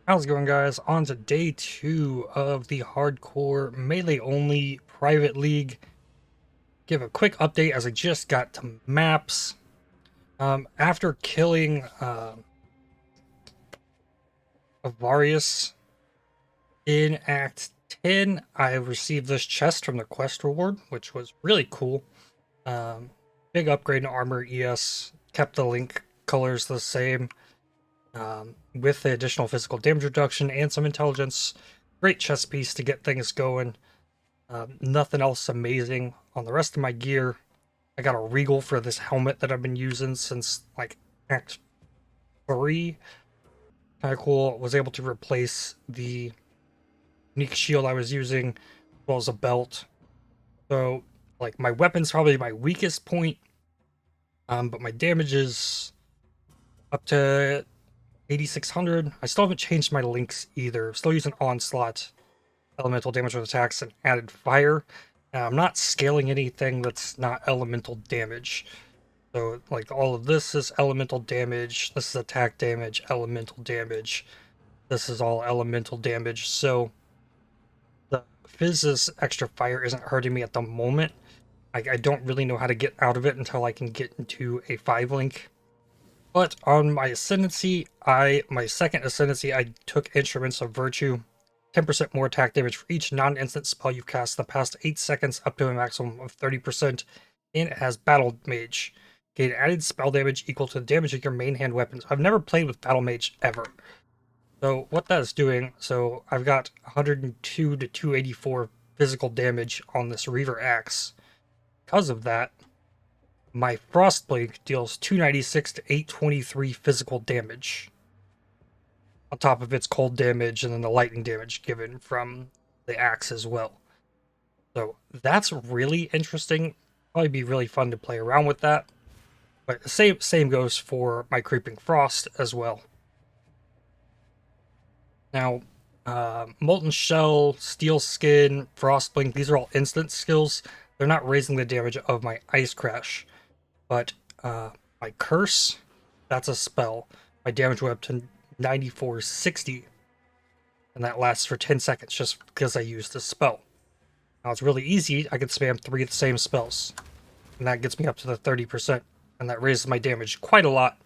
How's it going, guys? On to day 2 of the hardcore melee only private league. Give a quick update as I just got to maps. After killing Avarius in Act 10, I received this chest from the quest reward, which was really cool. Um, Big upgrade in armor, ES, kept the link colors the same. With the additional physical damage reduction and some intelligence. Great chest piece to get things going. Nothing else amazing on the rest of my gear. I got a regal for this helmet that I've been using since like Act 3. Kind of cool. Was able to replace the unique shield I was using, as well as a belt. So, like, my weapon's probably my weakest point, but my damage is up to 8600. I still haven't changed my links either. Still using Onslaught, elemental damage with attacks, and added fire. I'm not scaling anything that's not elemental damage. So, like, all of this is elemental damage. This is attack damage, elemental damage. This is all elemental damage. So, the Fizz's extra fire isn't hurting me at the moment. I don't really know how to get out of it until I can get into a 5 link. But on my ascendancy, my second ascendancy, I took Instruments of Virtue. 10% more attack damage for each non-instant spell you've cast in the past 8 seconds, up to a maximum of 30%. And it has Battle Mage. Gain added spell damage equal to the damage of your main hand weapons. I've never played with Battle Mage ever. So what that is doing, so I've got 102 to 284 physical damage on this Reaver Axe. Because of that, my Frostblade deals 296 to 823 physical damage. On top of its cold damage and then the lightning damage given from the axe as well. So that's really interesting. Probably be really fun to play around with that. But the same goes for my Creeping Frost as well. Now, Molten Shell, Steel Skin, Frostblink, these are all instant skills. They're not raising the damage of my Ice Crash. But my Curse, that's a spell. My damage went up to 9460. And that lasts for 10 seconds just because I used this spell. Now it's really easy. I can spam 3 of the same spells. And that gets me up to the 30%. And that raises my damage quite a lot.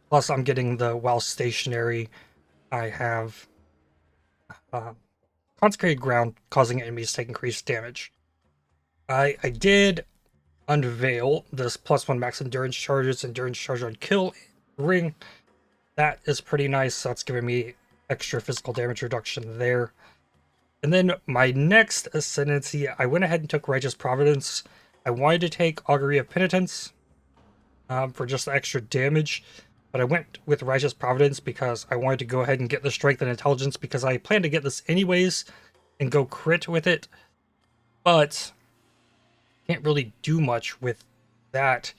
Plus I'm getting the while stationary. I have Consecrated Ground, causing enemies to take increased damage. I did unveil this +1 max endurance charges, endurance charge on kill ring. That is pretty nice. That's giving me extra physical damage reduction there. And then my next ascendancy, I went ahead and took Righteous Providence. I wanted to take Augury of Penitence for just the extra damage, but I went with Righteous Providence because I wanted to go ahead and get the Strength and Intelligence because I plan to get this anyways and go crit with it, but can't really do much with that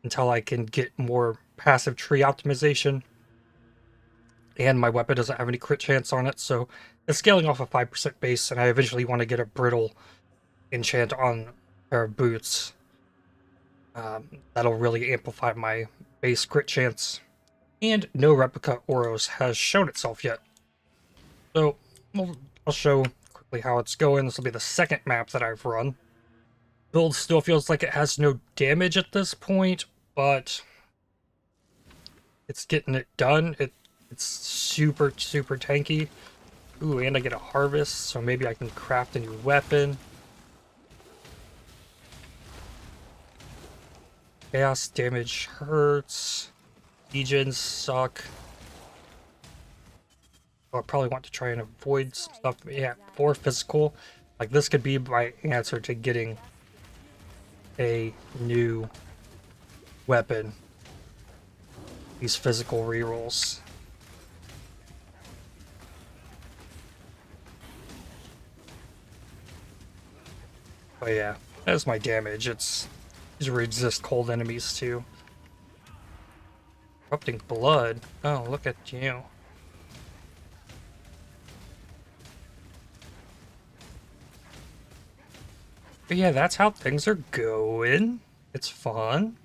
until I can get more passive tree optimization. And my weapon doesn't have any crit chance on it, so it's scaling off a 5% base, and I eventually want to get a brittle enchant on a pair of boots. That'll really amplify my base crit chance. And no replica Oros has shown itself yet. So, I'll show quickly how it's going. This will be the second map that I've run. Build still feels like it has no damage at this point, but it's getting it done. It's super tanky. Ooh, and I get a harvest, so maybe I can craft a new weapon. Chaos damage hurts. Legions suck. I probably want to try and avoid some stuff. Yeah, for physical. Like, this could be my answer to getting a new weapon. These physical rerolls. But yeah, that's my damage. These resist cold enemies too. Corrupting blood. Oh, look at you. But yeah, that's how things are going. It's fun.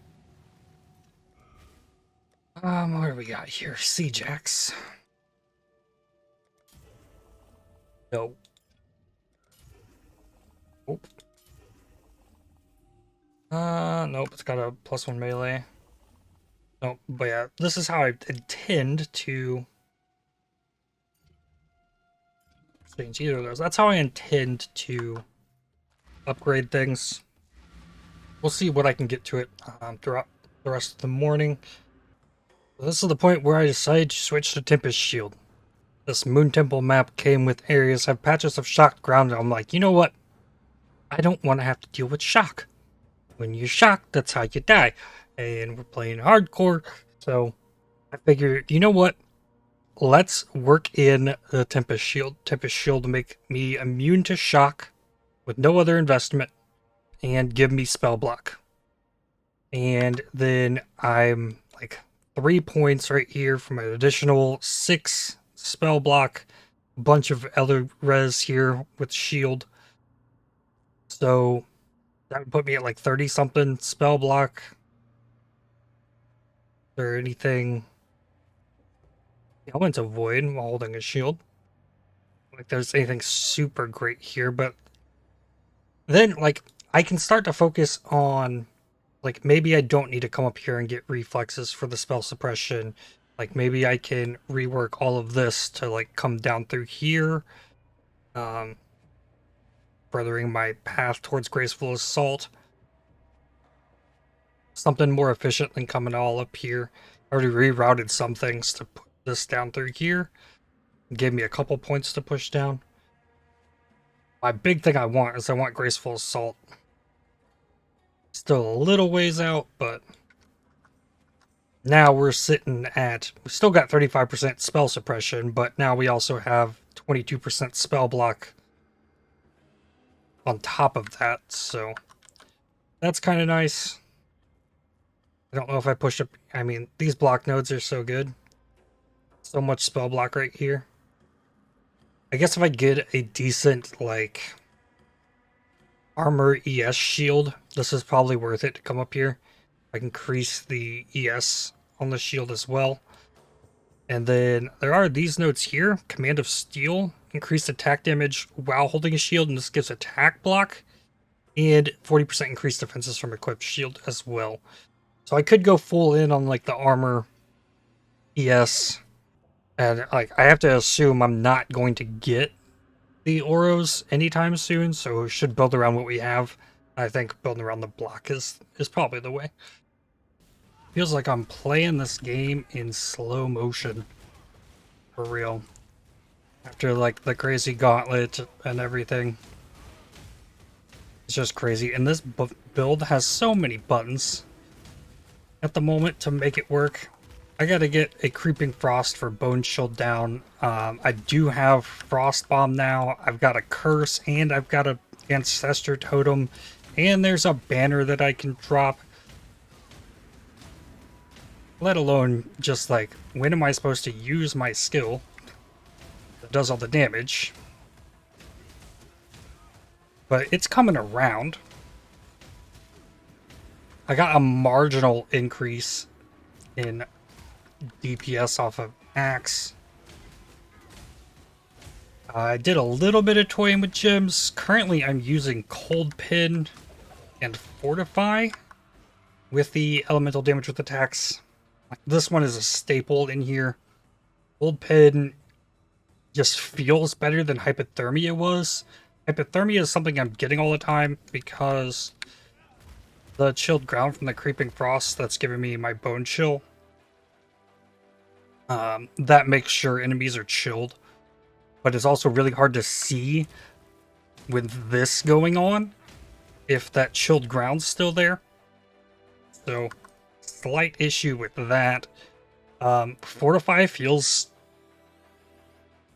What do we got here? Sea Jacks. No. Oh. Nope, it's got a +1 melee. Nope, but yeah, this is how I intend to change either of those. That's how I intend to upgrade things. We'll see what I can get to it throughout the rest of the morning. This is the point where I decided to switch to Tempest Shield. This Moon Temple map came with areas have patches of shocked ground, and I'm like, you know what? I don't want to have to deal with shock. When you're shocked, that's how you die. And we're playing hardcore, so I figured, you know what? Let's work in the Tempest Shield. Tempest Shield to make me immune to shock with no other investment and give me spell block. And then I'm like 3 points right here from an additional 6 spell block, a bunch of other res here with shield. So that would put me at like 30 something spell block. Is there anything? Elements of Void while holding a shield. Like there's anything super great here, but then like I can start to focus on like maybe I don't need to come up here and get reflexes for the spell suppression. Like maybe I can rework all of this to like come down through here, furthering my path towards Graceful Assault. Something more efficient than coming all up here. I already rerouted some things to put this down through here. It gave me a couple points to push down. My big thing I want is I want Graceful Assault. Still a little ways out, but now we're sitting at, we still got 35% spell suppression, but now we also have 22% spell block on top of that, so that's kind of nice. I don't know if I push up, I mean, these block nodes are so good. So much spell block right here. I guess if I get a decent, like, armor ES shield, this is probably worth it to come up here. I can increase the ES on the shield as well. And then there are these nodes here. Command of Steel, increased attack damage while holding a shield, and this gives attack block. And 40% increased defenses from equipped shield as well. So I could go full in on like the armor ES. And like I have to assume I'm not going to get the Oros anytime soon, so we should build around what we have. I think building around the block is probably the way. Feels like I'm playing this game in slow motion. For real. After like the crazy gauntlet and everything. It's just crazy. And this build has so many buttons at the moment to make it work. I gotta get a Creeping Frost for Bone Shield down. I do have Frost Bomb now. I've got a Curse and I've got a Ancestor Totem. And there's a banner that I can drop. Let alone just like, when am I supposed to use my skill that does all the damage? But it's coming around. I got a marginal increase in DPS off of Axe. I did a little bit of toying with gems. Currently I'm using Cold Pin and Fortify with the elemental damage with attacks. This one is a staple in here. Cold Pin just feels better than Hypothermia was. Hypothermia is something I'm getting all the time because the chilled ground from the Creeping Frost that's giving me my Bone Chill. That makes sure enemies are chilled. But it's also really hard to see with this going on if that chilled ground's still there. So, slight issue with that. Fortify feels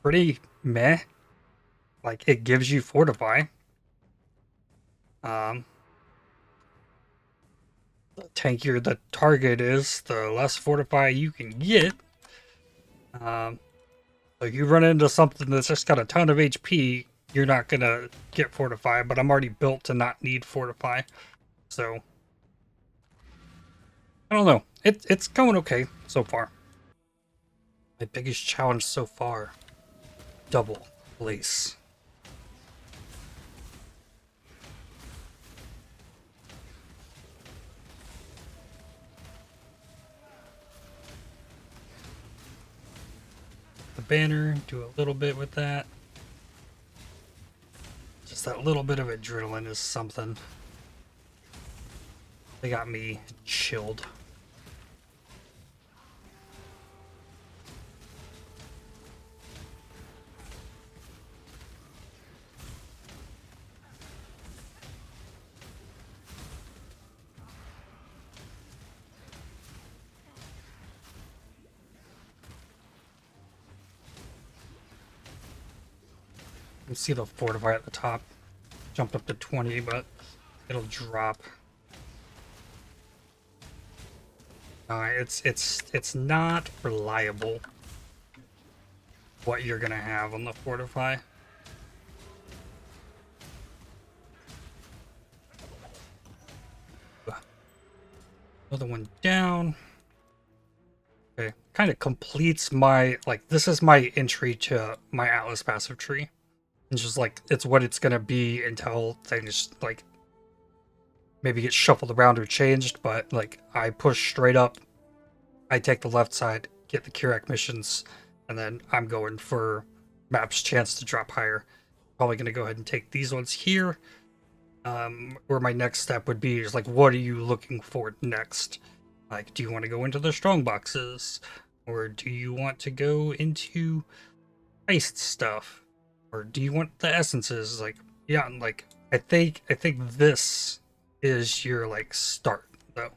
pretty meh. Like, it gives you Fortify. The tankier the target is, the less Fortify you can get. So you run into something that's just got a ton of HP, you're not gonna get Fortify, but I'm already built to not need Fortify. So, I don't know. It's going okay so far. My biggest challenge so far, double place. the banner, do a little bit with that. Just that little bit of adrenaline is something. They got me chilled. You see the fortify at the top. Jumped up to 20, but it'll drop. It's not reliable what you're gonna have on the fortify. Another one down. Okay, kind of completes my, like, this is my entry to my Atlas passive tree. It's just like, it's what it's gonna be until things like maybe get shuffled around or changed, but like I push straight up, I take the left side, get the Kirak missions, and then I'm going for map's chance to drop higher. Probably gonna go ahead and take these ones here. Where my next step would be is like, what are you looking for next? Like, do you want to go into the strong boxes? Or do you want to go into heist stuff? Or do you want the essences? Like, yeah, like I think this is your like start though.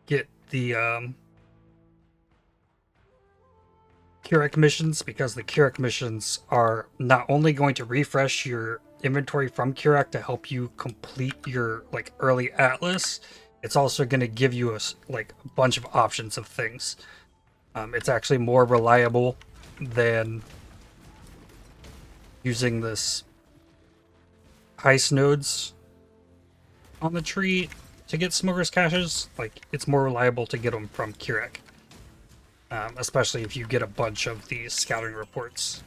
Get the Kirak missions, because the Kirak missions are not only going to refresh your inventory from Kirak to help you complete your like early Atlas, it's also going to give you a bunch of options of things. It's actually more reliable than using this heist nodes on the tree to get Smoker's caches. Like, it's more reliable to get them from Kirak. Especially if you get a bunch of these scouting reports.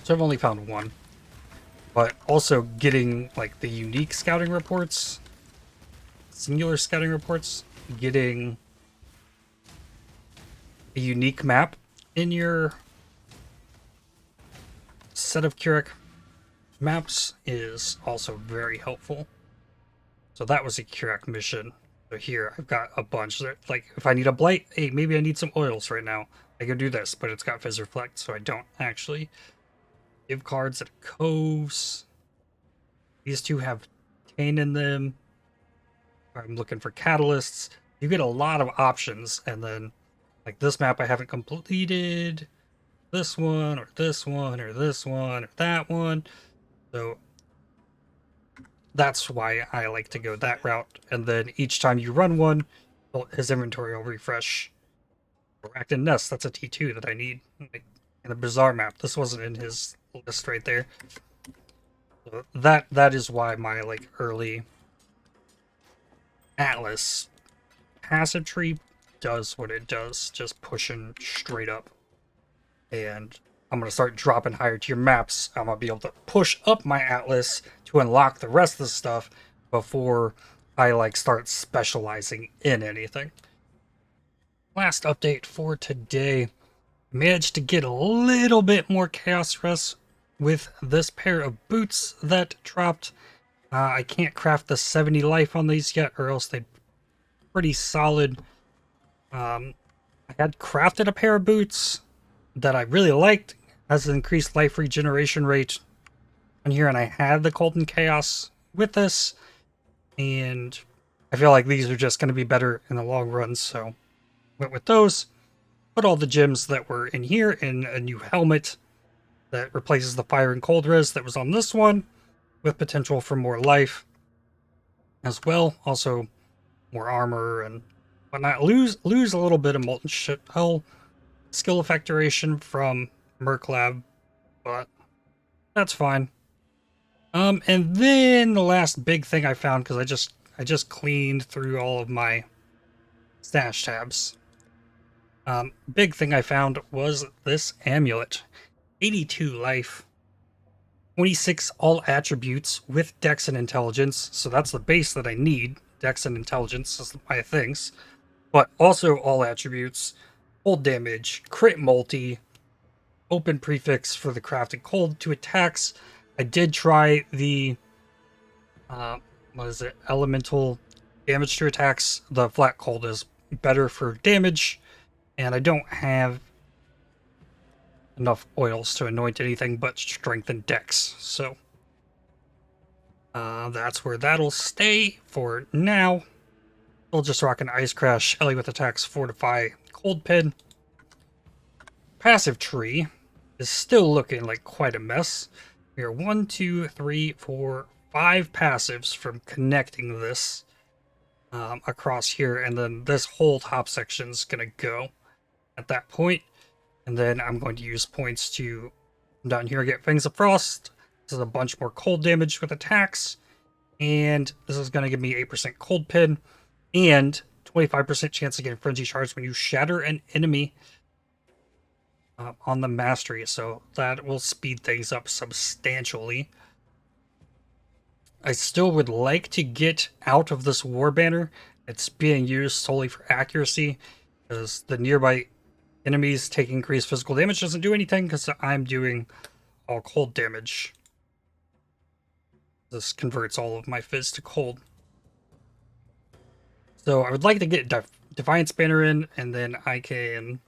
So I've only found one. But also getting like the unique scouting reports, singular scouting reports, getting a unique map in your set of Kirak maps is also very helpful. So that was a Kirak mission. So here I've got a bunch that, like, if I need a blight, hey, maybe I need some oils right now, I can do this, but it's got Fizz Reflect, so I don't actually give cards at coves. These two have Tane in them. I'm looking for catalysts. You get a lot of options, and then like this map I haven't completed. This one, or this one, or this one, or that one. So that's why I like to go that route. And then each time you run one, his inventory will refresh. Arachnid Nest, that's a T2 that I need. Like, in a bizarre map. This wasn't in his list right there. So that is why my like early Atlas passive tree does what it does, just pushing straight up. And I'm going to start dropping higher tier maps. I'm going to be able to push up my Atlas to unlock the rest of the stuff before I like start specializing in anything. Last update for today. Managed to get a little bit more Chaos Rest with this pair of boots that dropped. I can't craft the 70 life on these yet, or else they'd pretty solid. I had crafted a pair of boots that I really liked, has an increased life regeneration rate on here, and I had the Colton Chaos with this, and I feel like these are just going to be better in the long run, so went with those. Put all the gems that were in here in a new helmet that replaces the fire and cold res that was on this one, with potential for more life as well. Also more armor and whatnot. Lose a little bit of molten shell skill effect duration from Merc Lab, but that's fine. And then the last big thing I found, because I just cleaned through all of my stash tabs. Big thing I found was this amulet. 82 life, 26 all attributes with Dex and Intelligence, so that's the base that I need. Dex and Intelligence is my things, but also all attributes, hold damage, crit multi, open prefix for the crafted cold to attacks. I did try the what is it? Elemental damage to attacks. The flat cold is better for damage, and I don't have enough oils to anoint anything but strength and dex. So that's where that'll stay for now. We'll just rock an Ice Crash, Ellie with attacks, Fortify, Cold Pin. Passive tree is still looking like quite a mess. We are 1, 2, 3, 4, 5 passives from connecting this across here, and then this whole top section is going to go at that point. And then I'm going to use points to come down here and get Fangs of Frost. This is a bunch more cold damage with attacks, and this is going to give me 8% cold pin and 25% chance to get frenzy charge when you shatter an enemy on the mastery, so that will speed things up substantially. I still would like to get out of this war banner. It's being used solely for accuracy, because the nearby enemies taking increased physical damage doesn't do anything, because I'm doing all cold damage. This converts all of my fizz to cold. So I would like to get Defiance banner in, and then I can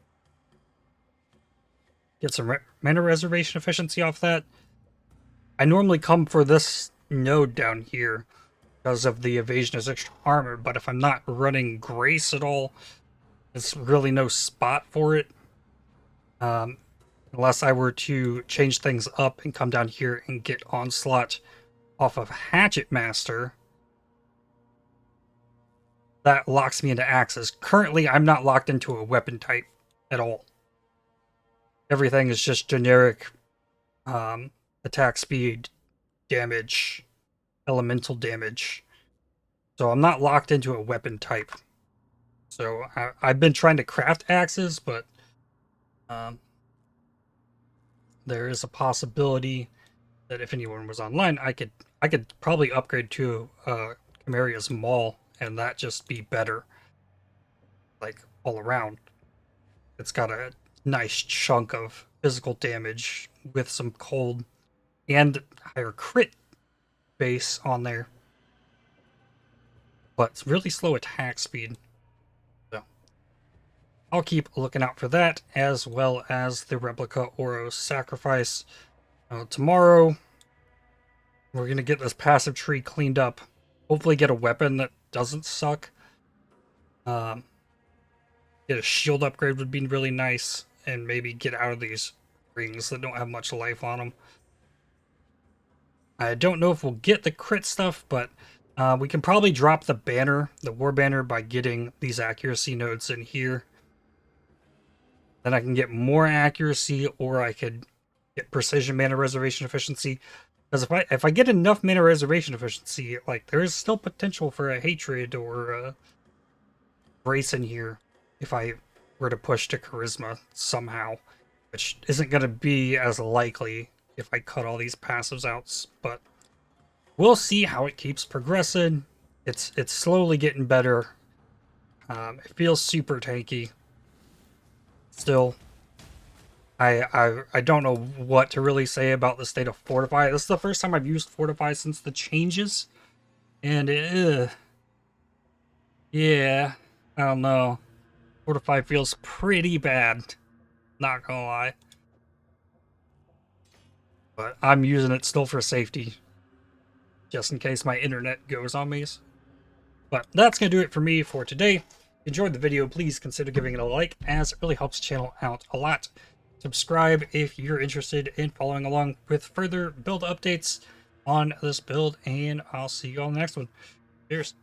get some mana reservation efficiency off that. I normally come for this node down here because of the evasion as extra armor, but if I'm not running Grace at all, there's really no spot for it. Unless I were to change things up and come down here and get Onslaught off of Hatchet Master. That locks me into axes. Currently, I'm not locked into a weapon type at all. Everything is just generic attack speed, damage, elemental damage. So I'm not locked into a weapon type. So I've been trying to craft axes, but there is a possibility that if anyone was online, I could probably upgrade to Chimeria's Maul, and that just be better, like, all around. It's got a nice chunk of physical damage with some cold and higher crit base on there, but it's really slow attack speed. So I'll keep looking out for that, as well as the replica Oro Sacrifice. Tomorrow we're gonna get this passive tree cleaned up, hopefully get a weapon that doesn't suck. Get a shield upgrade would be really nice, and maybe get out of these rings that don't have much life on them. I don't know if we'll get the crit stuff, but we can probably drop the banner, the war banner, by getting these accuracy nodes in here. Then I can get more accuracy, or I could get precision mana reservation efficiency. Because if I get enough mana reservation efficiency, like, there is still potential for a hatred or a grace in here if I were to push to charisma somehow, which isn't going to be as likely if I cut all these passives out, but we'll see how it keeps progressing. It's slowly getting better. It feels super tanky still. I don't know what to really say about the state of Fortify. This is the first time I've used Fortify since the changes, and yeah, I don't know. Fortify feels pretty bad, not gonna lie. But I'm using it still for safety, just in case my internet goes on me. But that's gonna do it for me for today. If you enjoyed the video, please consider giving it a like, as it really helps the channel out a lot. Subscribe if you're interested in following along with further build updates on this build, and I'll see you on the next one. Cheers.